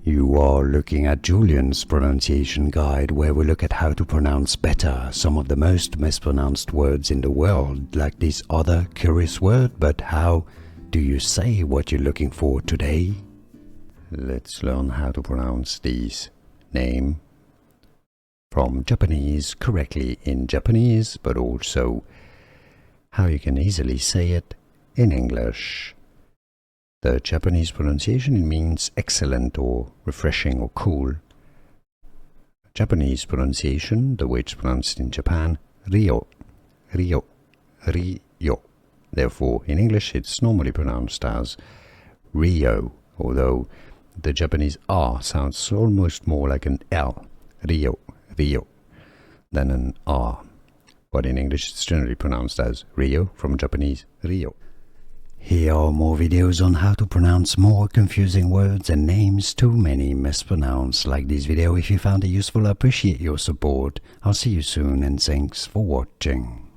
You are looking at Julian's pronunciation guide, where we look at how to pronounce better some of the most mispronounced words in the world, like this other curious word. But how do you say what you're looking for today? Let's learn how to pronounce this name from Japanese correctly in Japanese, but also how you can easily say it in English. The Japanese pronunciation means excellent or refreshing or cool. Japanese pronunciation, the way it's pronounced in Japan, Ryo, Ryo, Ryo. Therefore, in English it's normally pronounced as Ryo, although the Japanese R sounds almost more like an L, Ryo, Ryo, than an R. But in English it's generally pronounced as Ryo, from Japanese Ryo. Here are more videos on how to pronounce more confusing words and names too many mispronounced. Like this video if you found it useful. I appreciate your support. I'll see you soon and thanks for watching.